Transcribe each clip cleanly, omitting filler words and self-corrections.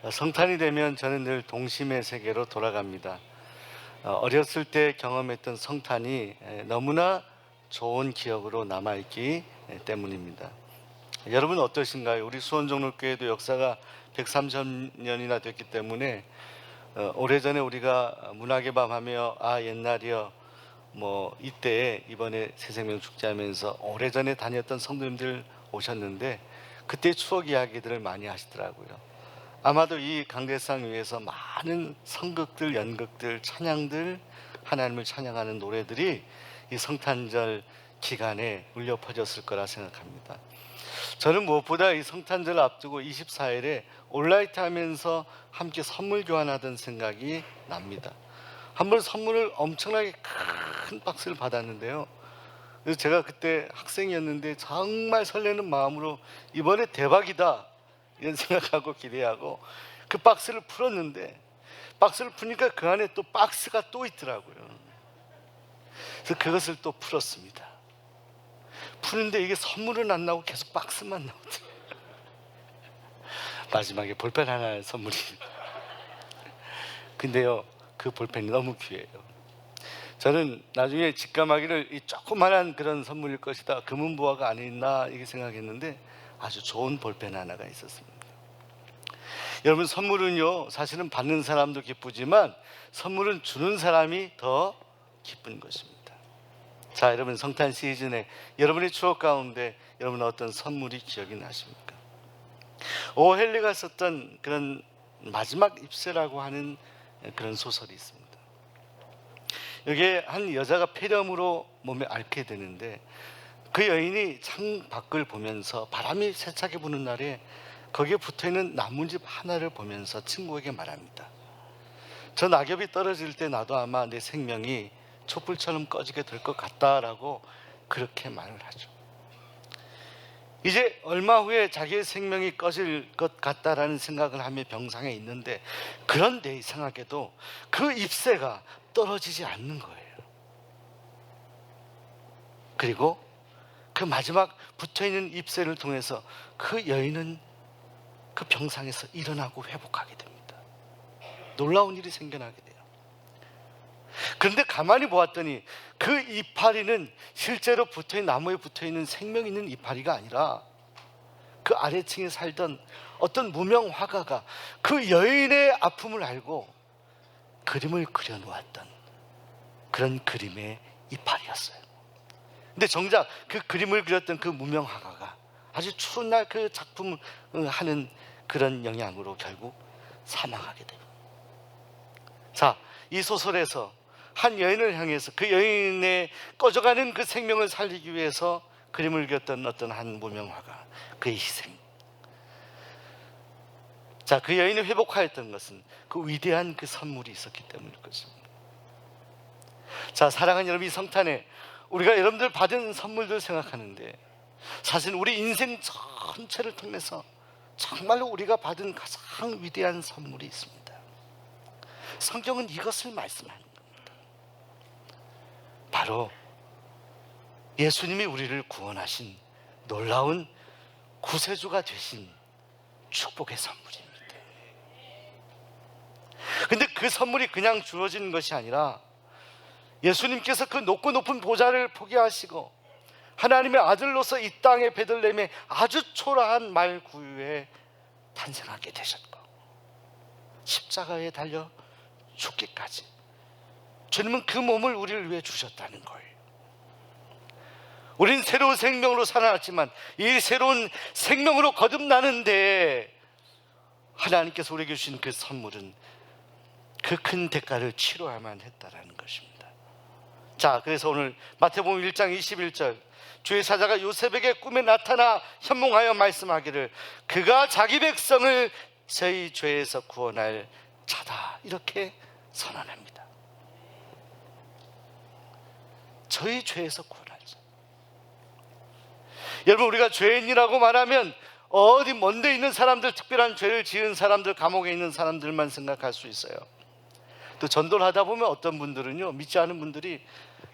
성탄이 되면 저는 늘 동심의 세계로 돌아갑니다. 어렸을 때 경험했던 성탄이 너무나 좋은 기억으로 남아있기 때문입니다. 여러분 어떠신가요? 우리 수원종로교회도 역사가 130년이나 됐기 때문에 오래전에 우리가 문학의 밤 하며 옛날이여 이때 이번에 새생명 축제하면서 오래전에 다녔던 성도님들 오셨는데 그때 추억 이야기들을 많이 하시더라고요. 아마도 이 강대상 위에서 많은 성극들, 연극들, 찬양들, 하나님을 찬양하는 노래들이 이 성탄절 기간에 울려 퍼졌을 거라 생각합니다. 저는 무엇보다 이 성탄절 앞두고 24일에 온라이트 하면서 함께 선물 교환하던 생각이 납니다. 한 번 선물을 엄청나게 큰 박스를 받았는데요. 그래서 제가 그때 학생이었는데 정말 설레는 마음으로 이번에 대박이다 이런 생각하고 기대하고 그 박스를 풀었는데, 박스를 푸니까 그 안에 또 박스가 또 있더라고요. 그래서 그것을 또 풀었습니다. 푸는데 이게 선물은 안 나오고 계속 박스만 나오더라고요. 마지막에 볼펜 하나 선물이. 근데요, 그 볼펜이 너무 귀해요. 저는 나중에 직감하기를 이 조그만한 그런 선물일 것이다, 금은보화가 안에 있나 이렇게 생각했는데 아주 좋은 볼펜 하나가 있었습니다. 여러분, 선물은요 사실은 받는 사람도 기쁘지만 선물은 주는 사람이 더 기쁜 것입니다. 자, 여러분, 성탄 시즌에 여러분의 추억 가운데 여러분 어떤 선물이 기억이 나십니까? 오헬리가 썼던 그런 마지막 입새라고 하는 그런 소설이 있습니다. 여기에 한 여자가 폐렴으로 몸에 앓게 되는데 그 여인이 창 밖을 보면서 바람이 세차게 부는 날에 거기에 붙어있는 나뭇잎 하나를 보면서 친구에게 말합니다. 저 낙엽이 떨어질 때 나도 아마 내 생명이 촛불처럼 꺼지게 될 것 같다라고 그렇게 말을 하죠. 이제 얼마 후에 자기의 생명이 꺼질 것 같다라는 생각을 하며 병상에 있는데, 그런데 이상하게도 그 잎새가 떨어지지 않는 거예요. 그리고 그 마지막 붙어있는 잎새를 통해서 그 여인은 그 병상에서 일어나고 회복하게 됩니다. 놀라운 일이 생겨나게 돼요. 그런데 가만히 보았더니 그 이파리는 실제로 나무에 붙어있는 생명 있는 이파리가 아니라 그 아래층에 살던 어떤 무명 화가가 그 여인의 아픔을 알고 그림을 그려놓았던 그런 그림의 이파리였어요. 근데 정작 그 그림을 그렸던 그 무명 화가가 아주 추운 날 그 작품을 하는 그런 영향으로 결국 사망하게 돼요. 자, 이 소설에서 한 여인을 향해서 그 여인의 꺼져가는 그 생명을 살리기 위해서 그림을 그렸던 어떤 한 무명화가, 그의 희생. 자, 그 여인이 회복하였던 것은 그 위대한 그 선물이 있었기 때문일 것입니다. 자, 사랑하는 여러분, 이 성탄에 우리가 여러분들 받은 선물들 생각하는데 사실 우리 인생 전체를 통해서 정말로 우리가 받은 가장 위대한 선물이 있습니다. 성경은 이것을 말씀하는 겁니다. 바로 예수님이 우리를 구원하신 놀라운 구세주가 되신 축복의 선물입니다. 근데 그 선물이 그냥 주어지는 것이 아니라 예수님께서 그 높고 높은 보좌를 포기하시고 하나님의 아들로서 이 땅의 베들레헴에 아주 초라한 말 구유에 탄생하게 되셨고 십자가에 달려 죽기까지 주님은 그 몸을 우리를 위해 주셨다는 거예요. 우린 새로운 생명으로 살아났지만 이 새로운 생명으로 거듭나는데 하나님께서 우리에게 주신 그 선물은 그 큰 대가를 치러야만 했다라는 것입니다. 자, 그래서 오늘 마태복음 1장 21절, 주의 사자가 요셉에게 꿈에 나타나 현몽하여 말씀하기를 그가 자기 백성을 저희 죄에서 구원할 자다, 이렇게 선언합니다. 저희 죄에서 구원할 자. 여러분, 우리가 죄인이라고 말하면 어디 먼데 있는 사람들, 특별한 죄를 지은 사람들, 감옥에 있는 사람들만 생각할 수 있어요. 또 전도를 하다 보면 어떤 분들은요, 믿지 않은 분들이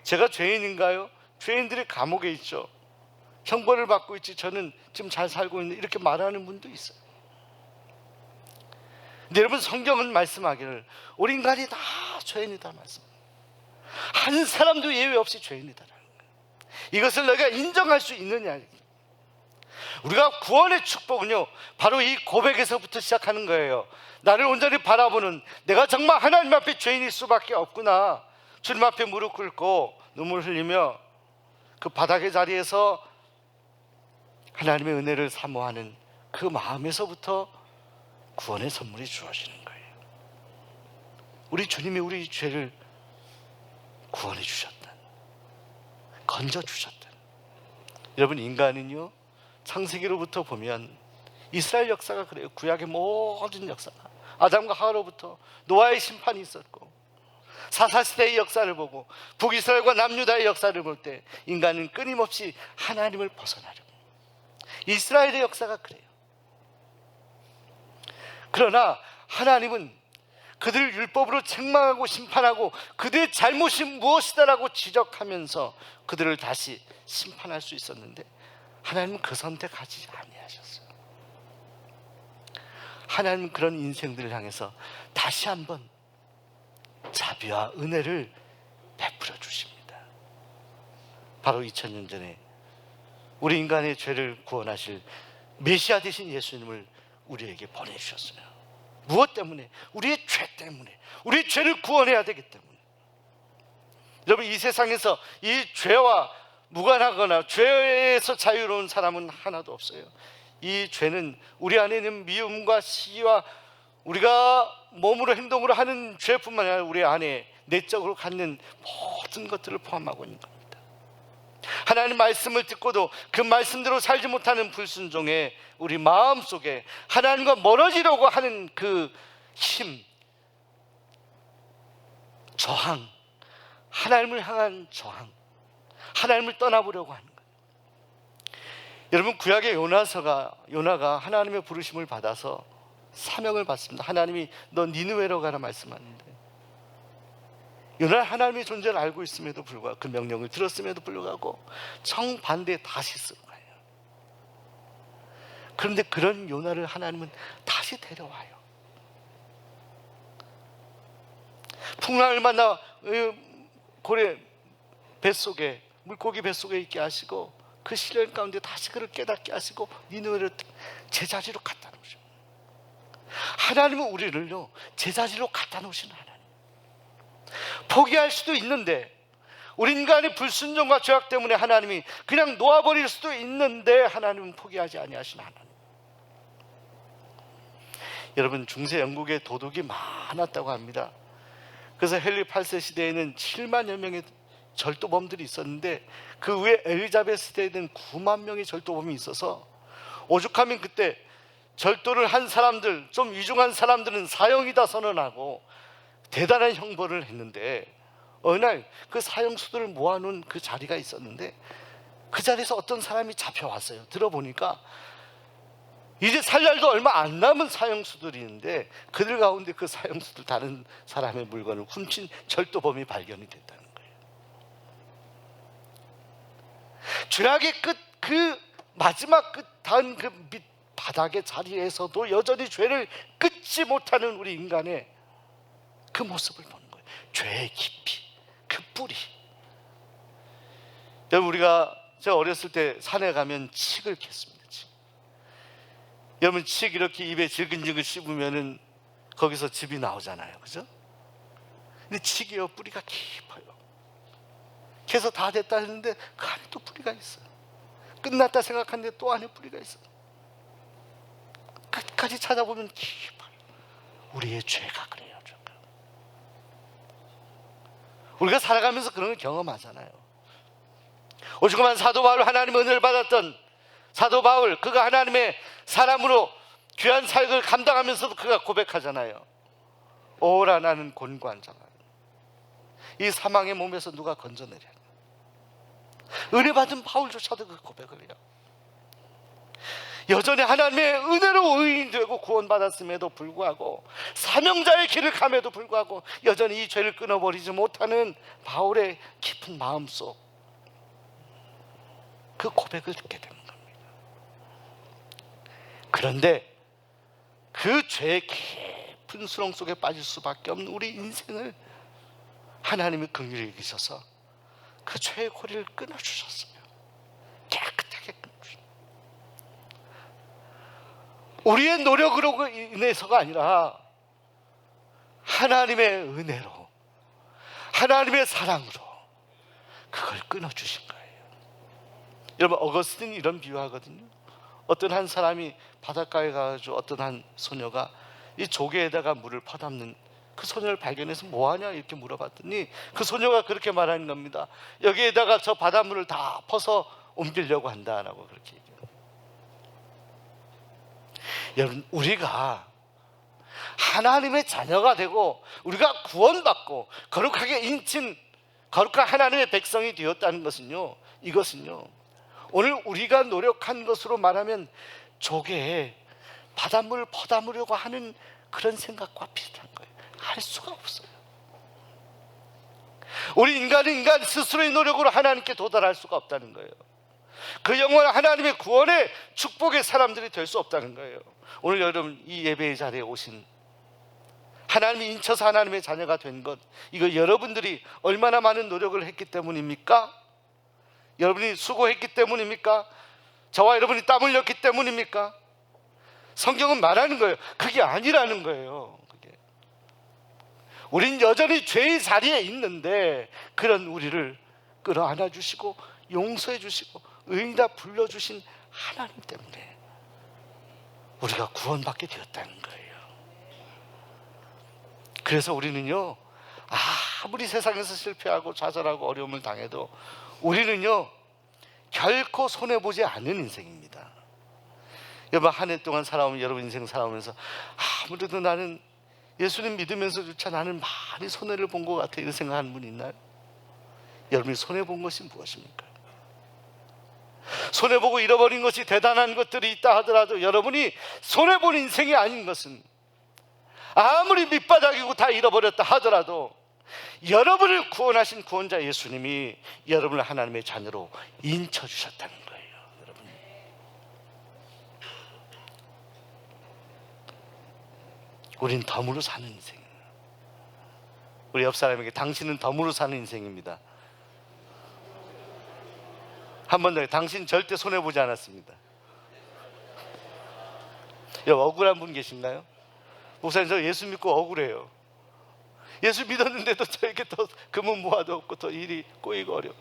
제가 죄인인가요? 죄인들이 감옥에 있죠. 형벌을 받고 있지 저는 지금 잘 살고 있는, 이렇게 말하는 분도 있어요. 근데 여러분, 성경은 말씀하기를 우리 인간이 다 죄인이다 말씀. 한 사람도 예외 없이 죄인이다라는 거예요. 이것을 너희가 인정할 수 있느냐. 우리가 구원의 축복은요, 바로 이 고백에서부터 시작하는 거예요. 나를 온전히 바라보는, 내가 정말 하나님 앞에 죄인일 수밖에 없구나. 주님 앞에 무릎 꿇고 눈물 흘리며 그 바닥의 자리에서 하나님의 은혜를 사모하는 그 마음에서부터 구원의 선물이 주어지는 거예요. 우리 주님이 우리 죄를 구원해 주셨다, 건져 주셨다. 여러분, 인간은요, 창세기로부터 보면 이스라엘 역사가 그래요. 구약의 모든 역사가 아담과 하와로부터 노아의 심판이 있었고, 사사시대의 역사를 보고 북이스라엘과 남유다의 역사를 볼 때 인간은 끊임없이 하나님을 벗어나려고. 이스라엘의 역사가 그래요. 그러나 하나님은 그들을 율법으로 책망하고 심판하고 그들의 잘못이 무엇이다라고 지적하면서 그들을 다시 심판할 수 있었는데, 하나님은 그 선택하지 아니하셨어요. 하나님은 그런 인생들을 향해서 다시 한번 자비와 은혜를 베풀어 주십니다. 바로 2000년 전에 우리 인간의 죄를 구원하실 메시아 되신 예수님을 우리에게 보내주셨어요. 무엇 때문에? 우리의 죄 때문에. 우리의 죄를 구원해야 되기 때문에. 여러분, 이 세상에서 이 죄와 무관하거나 죄에서 자유로운 사람은 하나도 없어요. 이 죄는 우리 안에 있는 미움과 시기와 우리가 몸으로 행동으로 하는 죄뿐만 아니라 우리 안에 내적으로 갖는 모든 것들을 포함하고 있는 겁니다. 하나님 말씀을 듣고도 그 말씀대로 살지 못하는 불순종에 우리 마음속에 하나님과 멀어지려고 하는 그 힘, 저항, 하나님을 향한 저항, 하나님을 떠나보려고 하는 거예요. 여러분, 구약의 요나가 하나님의 부르심을 받아서 사명을 받습니다. 하나님이 너 니느웨로 가라 말씀하는데, 요나는 하나님의 존재를 알고 있음에도 불구하고, 그 명령을 들었음에도 불구하고 정반대에 다시스로 가요. 그런데 그런 요나를 하나님은 다시 데려와요. 풍랑을 만나 고래 뱃속에, 물고기 뱃속에 있게 하시고 그 시련 가운데 다시 그를 깨닫게 하시고 니느웨로 제자리로 갖다 놓으셔. 하나님은 우리를요, 제자리로 갖다 놓으시는 하나님. 포기할 수도 있는데, 우리 인간의 불순종과 죄악 때문에 하나님이 그냥 놓아버릴 수도 있는데, 하나님은 포기하지 아니하시는 하나님. 여러분, 중세 영국에 도둑이 많았다고 합니다. 그래서 헨리 8세 시대에는 7만여 명의 절도범들이 있었는데, 그 후에 엘리자베스 시대에는 9만 명의 절도범이 있어서 오죽하면 그때 절도를 한 사람들, 좀 위중한 사람들은 사형이다 선언하고 대단한 형벌을 했는데, 어느 날 그 사형수들을 모아놓은 그 자리가 있었는데, 그 자리에서 어떤 사람이 잡혀왔어요. 들어보니까 이제 살 날도 얼마 안 남은 사형수들이 있는데, 그들 가운데 그 사형수들 다른 사람의 물건을 훔친 절도범이 발견이 됐다는 거예요. 죄악의 끝, 그 마지막 끝 단 그 밑 바닥의 자리에서도 여전히 죄를 끊지 못하는 우리 인간의 그 모습을 보는 거예요. 죄의 깊이, 그 뿌리. 여러분, 제가 어렸을 때 산에 가면 칡을 캤습니다. 칡. 여러분, 칡 이렇게 입에 질근질근 씹으면은 거기서 즙이 나오잖아요, 그죠? 근데 칡이요, 뿌리가 깊어요. 캐서 다 됐다 했는데 그 안에 또 뿌리가 있어요. 끝났다 생각하는데 또 안에 뿌리가 있어요. 끝까지 찾아보면 깊어요. 우리의 죄가 그래요. 우리가 살아가면서 그런 걸 경험하잖아요. 오죽하면 사도 바울, 하나님의 은혜를 받았던 사도 바울, 그가 하나님의 사람으로 귀한 사역을 감당하면서도 그가 고백하잖아요. 오라 나는 곤고한 자가, 이 사망의 몸에서 누가 건져내랴. 은혜 받은 바울조차도 그 고백을 해요. 여전히 하나님의 은혜로 의인이 되고 구원받았음에도 불구하고, 사명자의 길을 감에도 불구하고 여전히 이 죄를 끊어버리지 못하는 바울의 깊은 마음속, 그 고백을 듣게 되는 겁니다. 그런데 그 죄의 깊은 수렁 속에 빠질 수밖에 없는 우리 인생을 하나님이 긍휼히 여기셔서 그 죄의 고리를 끊어주셨어요. 깨끗하게 끊어주셨어요. 우리의 노력으로 인해서가 아니라 하나님의 은혜로, 하나님의 사랑으로 그걸 끊어주신 거예요. 여러분, 어거스틴이 이런 비유하거든요. 어떤 한 사람이 바닷가에 가가지고 어떤 한 소녀가 이 조개에다가 물을 퍼담는 그 소녀를 발견해서 뭐하냐 이렇게 물어봤더니 그 소녀가 그렇게 말하는 겁니다. 여기에다가 저 바닷물을 다 퍼서 옮기려고 한다라고 그렇게 얘기해요. 여러분, 우리가 하나님의 자녀가 되고 우리가 구원받고 거룩하게 인친 거룩한 하나님의 백성이 되었다는 것은요, 이것은요, 오늘 우리가 노력한 것으로 말하면 조개에 바닷물을 퍼담으려고 하는 그런 생각과 비슷한 거예요. 할 수가 없어요. 우리 인간은 인간 스스로의 노력으로 하나님께 도달할 수가 없다는 거예요. 그 영원한 하나님의 구원의 축복의 사람들이 될 수 없다는 거예요. 오늘 여러분 이 예배의 자리에 오신 하나님이 인쳐서 하나님의 자녀가 된 것, 이거 여러분들이 얼마나 많은 노력을 했기 때문입니까? 여러분이 수고했기 때문입니까? 저와 여러분이 땀 흘렸기 때문입니까? 성경은 말하는 거예요. 그게 아니라는 거예요. 우린 여전히 죄의 자리에 있는데 그런 우리를 끌어안아 주시고 용서해 주시고 의인이라 불러주신 하나님 때문에 우리가 구원받게 되었다는 거예요. 그래서 우리는요, 아무리 세상에서 실패하고 좌절하고 어려움을 당해도 우리는요 결코 손해보지 않는 인생입니다. 여러분, 한 해 동안 살아오면 여러분 인생 살아오면서 아무래도 나는 예수님 믿으면서조차 나는 많이 손해를 본 것 같아, 이런 생각하는 분 있나요? 여러분이 손해본 것이 무엇입니까? 손해보고 잃어버린 것이 대단한 것들이 있다 하더라도 여러분이 손해본 인생이 아닌 것은, 아무리 밑바닥이고 다 잃어버렸다 하더라도 여러분을 구원하신 구원자 예수님이 여러분을 하나님의 자녀로 인쳐주셨다는 거예요. 여러분, 우린 덤으로 사는 인생. 우리 옆 사람에게 당신은 덤으로 사는 인생입니다. 한 번 더, 당신 절대 손해보지 않았습니다. 여러분, 억울한 분 계신가요? 목사님, 저 예수 믿고 억울해요. 예수 믿었는데도 저에게 더 금은 모아도 없고 더 일이 꼬이고 어려워요.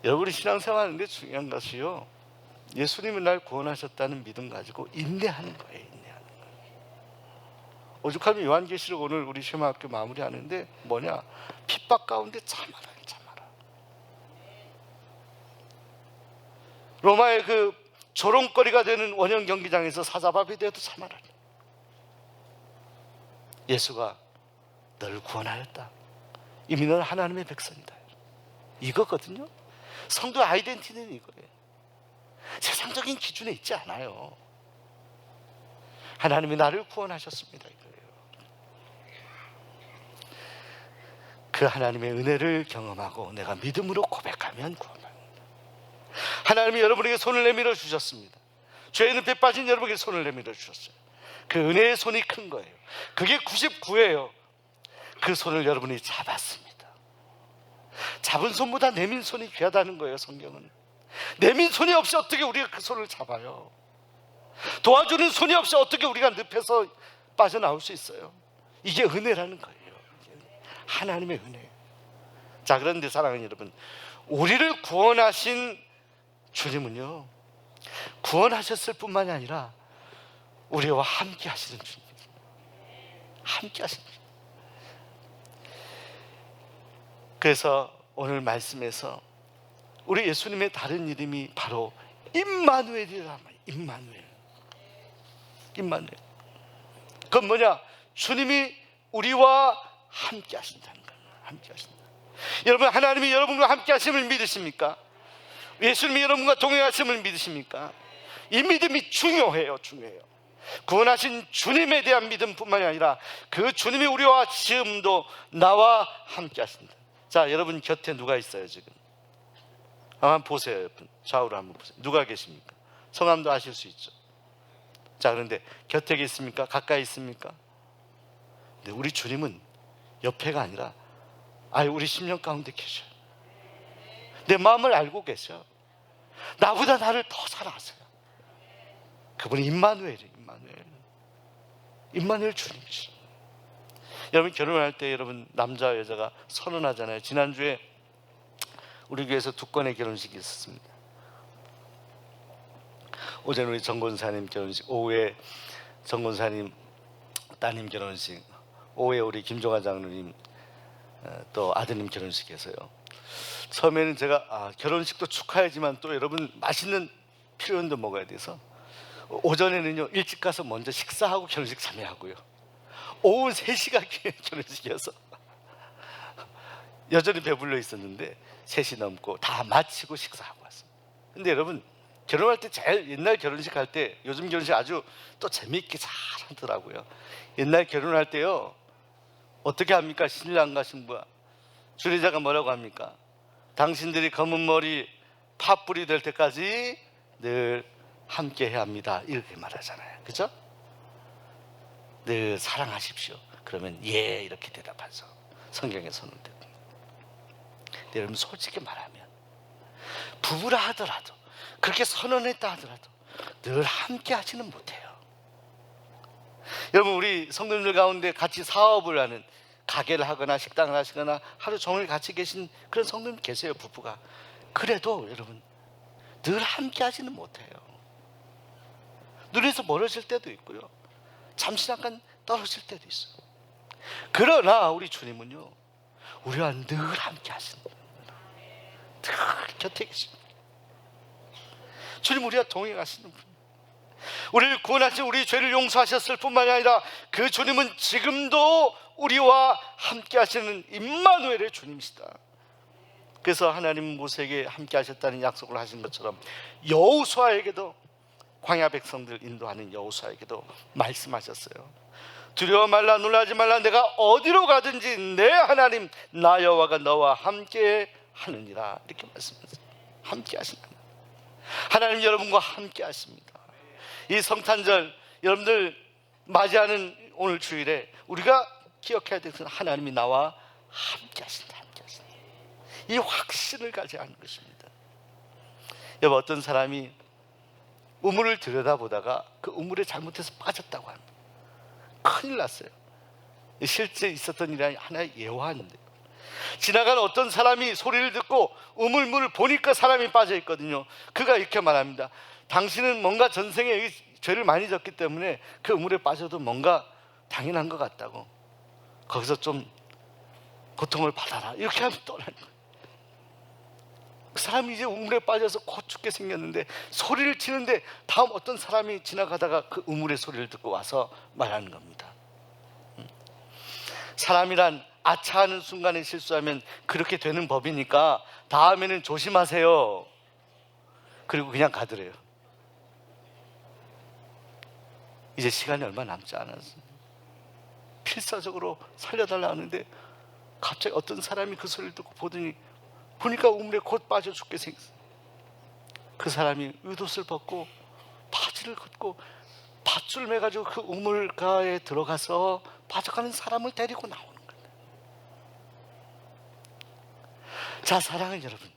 여러분이 신앙생활하는데 중요한 것이요, 예수님이 날 구원하셨다는 믿음 가지고 인내하는 거예요. 인내하는 거예요. 오죽하면 요한계시록 오늘 우리 쉐마학교 마무리하는데 뭐냐, 핍박 가운데 참아라, 참아라. 로마의 그 조롱거리가 되는 원형 경기장에서 사자밥이 되어도 참아라. 예수가 너를 구원하였다. 이미 너는 하나님의 백성이다. 이거거든요. 성도 아이덴티티는 이거예요. 세상적인 기준에 있지 않아요. 하나님이 나를 구원하셨습니다, 이거예요. 그 하나님의 은혜를 경험하고 내가 믿음으로 고백하면 구원합니다. 하나님이 여러분에게 손을 내밀어 주셨습니다. 죄의 늪에 빠진 여러분에게 손을 내밀어 주셨어요. 그 은혜의 손이 큰 거예요. 그게 99예요. 그 손을 여러분이 잡았습니다. 잡은 손보다 내민 손이 귀하다는 거예요. 성경은 내민 손이 없이 어떻게 우리가 그 손을 잡아요? 도와주는 손이 없이 어떻게 우리가 늪에서 빠져나올 수 있어요? 이게 은혜라는 거예요. 하나님의 은혜. 자, 그런데 사랑하는 여러분, 우리를 구원하신 주님은요, 구원하셨을 뿐만이 아니라 우리와 함께 하시는 주님입니다. 함께 하시는 주님. 그래서 오늘 말씀에서 우리 예수님의 다른 이름이 바로 임마누엘이라 말이에요. 임마누엘. 임마누엘. 그건 뭐냐? 주님이 우리와 함께 하신다는 거예요. 함께 하신다. 여러분, 하나님이 여러분과 함께 하심을 믿으십니까? 예수님이 여러분과 동행하심을 믿으십니까? 이 믿음이 중요해요. 중요해요. 구원하신 주님에 대한 믿음뿐만이 아니라 그 주님이 우리와 지금도 나와 함께 하신다. 자, 여러분 곁에 누가 있어요 지금? 한번 보세요. 여러분 좌우로 한번 보세요. 누가 계십니까? 성함도 아실 수 있죠. 자, 그런데 곁에 있습니까? 가까이 있습니까? 근데 우리 주님은 옆에가 아니라 우리 심령 가운데 계셔요. 내 마음을 알고 계셔. 나보다 나를 더 잘 아세요. 그분이 임마누엘이에요. 임마누엘 주님이시죠. 여러분, 결혼할 때 여러분 남자와 여자가 선언하잖아요. 지난주에 우리 교회에서 2건의 결혼식이 있었습니다. 오전 우리 정권사님 결혼식, 오후에 정권사님 따님 결혼식, 오후에 우리 김종환 장로님 또 아드님 결혼식에서요. 처음에는 제가 결혼식도 축하해야지만 또 여러분 맛있는 필요한도 먹어야 돼서 오전에는요 일찍 가서 먼저 식사하고 결혼식 참여하고요, 오후 3시가 결혼식이어서 여전히 배불러 있었는데 3시 넘고 다 마치고 식사하고 왔어요. 근데 여러분, 결혼할 때 제일 옛날 결혼식 할 때, 요즘 결혼식 아주 또 재미있게 잘 하더라고요. 옛날 결혼할 때요 어떻게 합니까? 신랑과 신부가, 주례자가 뭐라고 합니까? 당신들이 검은 머리 팥불이 될 때까지 늘 함께 해야 합니다, 이렇게 말하잖아요. 그죠? 늘 사랑하십시오. 그러면 예, 이렇게 대답하죠. 성경에 선언된. 근데 여러분, 솔직히 말하면 부부라 하더라도, 그렇게 선언했다 하더라도 늘 함께 하지는 못해요. 여러분, 우리 성도님들 가운데 같이 사업을 하는, 가게를 하거나 식당을 하시거나 하루 종일 같이 계신 그런 성도님 계세요, 부부가. 그래도 여러분 늘 함께 하지는 못해요. 눈에서 멀어질 때도 있고요, 잠시 잠깐 떨어질 때도 있어요. 그러나 우리 주님은요 우리와 늘 함께 하시는 거예요. 늘 곁에 계십니다. 주님 우리와 동행하시는 분, 우리를 구원하신, 우리 죄를 용서하셨을 뿐만이 아니라 그 주님은 지금도 우리와 함께 하시는 임마누엘의 주님이시다. 그래서 하나님 모세에게 함께 하셨다는 약속을 하신 것처럼 여호수아에게도, 광야 백성들 인도하는 여호수아에게도 말씀하셨어요. 두려워 말라, 놀라지 말라. 내가 어디로 가든지 내 하나님 나 여호와가 너와 함께 하느니라, 이렇게 말씀하셨어요. 함께 하신다. 하나님 여러분과 함께 하십니다. 이 성탄절 여러분들 맞이하는 오늘 주일에 우리가 기억해야 될 것은 하나님이 나와 함께 하신다, 함께 하신다. 이 확신을 가져야 하는 것입니다. 여러분, 어떤 사람이 우물을 들여다보다가 그 우물에 잘못해서 빠졌다고 합니다. 큰일 났어요. 실제 있었던 일이 하나의 예화인데, 지나간 어떤 사람이 소리를 듣고 우물물을 보니까 사람이 빠져 있거든요. 그가 이렇게 말합니다. 당신은 뭔가 전생에 죄를 많이 졌기 때문에 그 우물에 빠져도 뭔가 당연한 것 같다고, 거기서 좀 고통을 받아라, 이렇게 하면 떠나는 거예요. 그 사람이 이제 우물에 빠져서 곧 죽게 생겼는데 소리를 치는데, 다음 어떤 사람이 지나가다가 그 우물의 소리를 듣고 와서 말하는 겁니다. 사람이란 아차하는 순간에 실수하면 그렇게 되는 법이니까 다음에는 조심하세요. 그리고 그냥 가더래요. 이제 시간이 얼마 남지 않았어요. 필사적으로 살려달라 하는데 갑자기 어떤 사람이 그 소리를 듣고 보니까 우물에 곧 빠져 죽게 생겼어요. 그 사람이 의옷을 벗고 바지를 걷고 밧줄 매가지고 그 우물가에 들어가서 빠져가는 사람을 데리고 나오는 거예요. 자, 사랑하는 여러분,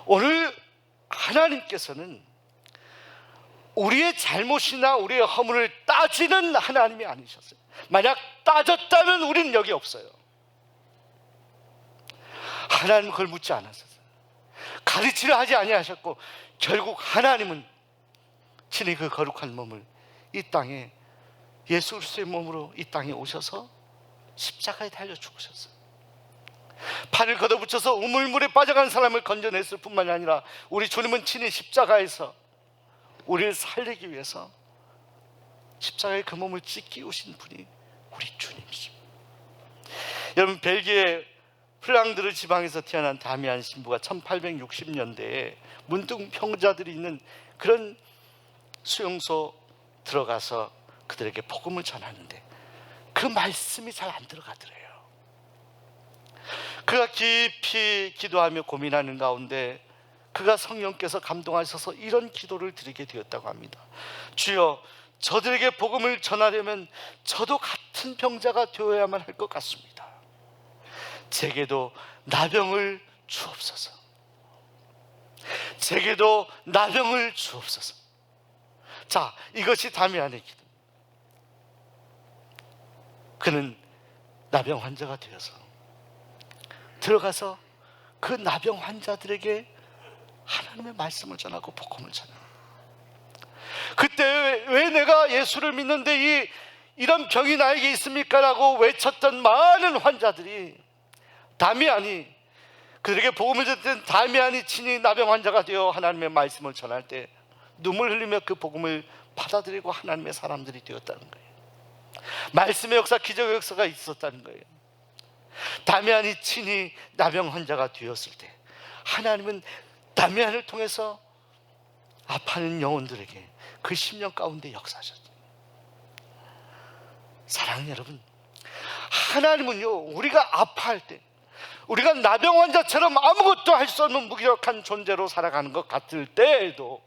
오늘 하나님께서는 우리의 잘못이나 우리의 허물을 따지는 하나님이 아니셨어요. 만약 따졌다면 우리는 여기 없어요. 하나님은 그걸 묻지 않았어요. 가르치려 하지 아니하셨고, 결국 하나님은 친히 그 거룩한 몸을 이 땅에, 예수 그리스도의 몸으로 이 땅에 오셔서 십자가에 달려 죽으셨어요. 팔을 걷어붙여서 우물물에 빠져간 사람을 건져냈을 뿐만이 아니라 우리 주님은 친히 십자가에서 우리를 살리기 위해서 십자가에 그 몸을 찢기 오신 분이 우리 주님이십니다. 여러분, 벨기에 플랑드르 지방에서 태어난 다미안 신부가 1860년대에 문둥 평자들이 있는 그런 수용소 들어가서 그들에게 복음을 전하는데 그 말씀이 잘 안 들어가더래요. 그가 깊이 기도하며 고민하는 가운데 그가 성령께서 감동하셔서 이런 기도를 드리게 되었다고 합니다. 주여, 저들에게 복음을 전하려면 저도 같은 병자가 되어야만 할 것 같습니다. 제게도 나병을 주옵소서. 제게도 나병을 주옵소서. 자, 이것이 다미안의 기도. 그는 나병 환자가 되어서 들어가서 그 나병 환자들에게 하나님의 말씀을 전하고 복음을 전하고, 그때 왜 내가 예수를 믿는데 이런 병이 나에게 있습니까? 라고 외쳤던 많은 환자들이 다미안이, 그들에게 복음을 전했던 다미안이 친히 나병 환자가 되어 하나님의 말씀을 전할 때 눈물 흘리며 그 복음을 받아들이고 하나님의 사람들이 되었다는 거예요. 말씀의 역사, 기적의 역사가 있었다는 거예요. 다미안이 친히 나병 환자가 되었을 때 하나님은 다미안을 통해서 아파하는 영혼들에게 그 10년 가운데 역사하셨죠. 사랑하는 여러분, 하나님은요, 우리가 아파할 때, 우리가 나병 환자처럼 아무것도 할 수 없는 무기력한 존재로 살아가는 것 같을 때에도,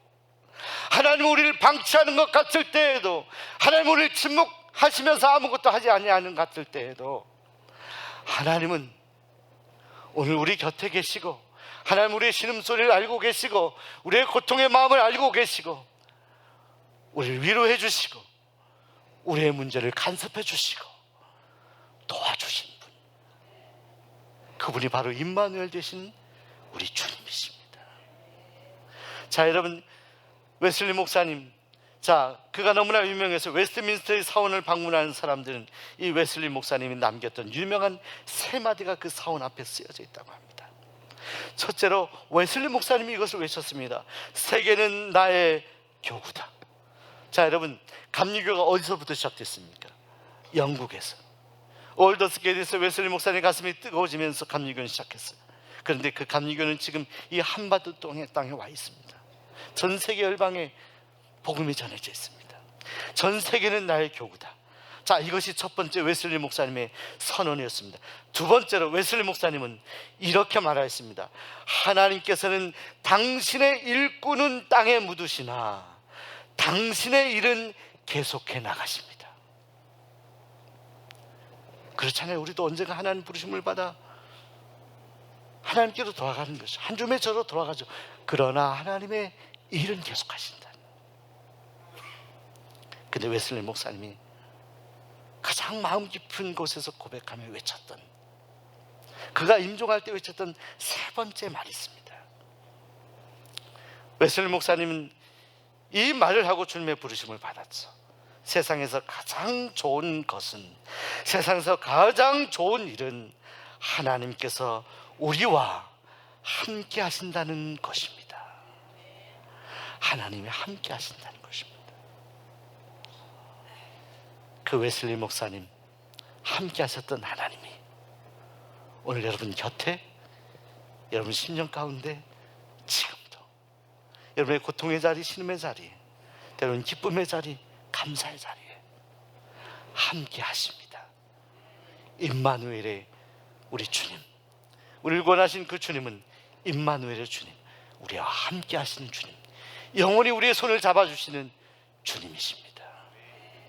하나님 우리를 방치하는 것 같을 때에도, 하나님 우리를 침묵하시면서 아무것도 하지 아니하는 것 같을 때에도, 하나님은 오늘 우리 곁에 계시고, 하나님 우리의 신음소리를 알고 계시고, 우리의 고통의 마음을 알고 계시고, 우리를 위로해 주시고, 우리의 문제를 간섭해 주시고 도와주신 분, 그분이 바로 임마누엘 되신 우리 주님이십니다. 자, 여러분, 웨슬리 목사님, 자, 그가 너무나 유명해서 웨스트민스터의 사원을 방문하는 사람들은 이 웨슬리 목사님이 남겼던 유명한 세 마디가 그 사원 앞에 쓰여져 있다고 합니다. 첫째로 웨슬리 목사님이 이것을 외쳤습니다. 세계는 나의 교구다. 자, 여러분, 감리교가 어디서부터 시작됐습니까? 영국에서. 올더스 게이트에서 웨슬리 목사님 가슴이 뜨거워지면서 감리교는 시작했어요. 그런데 그 감리교는 지금 이 한반도 땅에 와 있습니다. 전 세계 열방에 복음이 전해져 있습니다. 전 세계는 나의 교구다. 자, 이것이 첫 번째 웨슬리 목사님의 선언이었습니다. 두 번째로 웨슬리 목사님은 이렇게 말하였습니다. 하나님께서는 당신의 일꾼은 땅에 묻으시나 당신의 일은 계속해 나가십니다. 그렇잖아요. 우리도 언젠가 하나님 부르심을 받아 하나님께로 돌아가는 것이죠. 한 줌의 저로 돌아가죠. 그러나 하나님의 일은 계속하신다. 근데 웨슬리 목사님이 가장 마음 깊은 곳에서 고백하며 외쳤던, 그가 임종할 때 외쳤던 세 번째 말이 있습니다. 웨슬리 목사님은 이 말을 하고 주님의 부르심을 받았죠. 세상에서 가장 좋은 것은, 세상에서 가장 좋은 일은 하나님께서 우리와 함께 하신다는 것입니다. 하나님이 함께 하신다는 것입니다. 그 웨슬리 목사님, 함께 하셨던 하나님이 오늘 여러분 곁에, 여러분 심령 가운데 지금도 여러분의 고통의 자리, 신음의 자리, 때로는 기쁨의 자리, 감사의 자리에 함께 하십니다. 임마누엘의 우리 주님, 우리를 권하신 그 주님은 임마누엘의 주님, 우리와 함께 하시는 주님, 영원히 우리의 손을 잡아주시는 주님이십니다.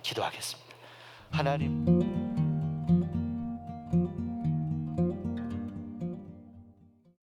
기도하겠습니다. 하나님,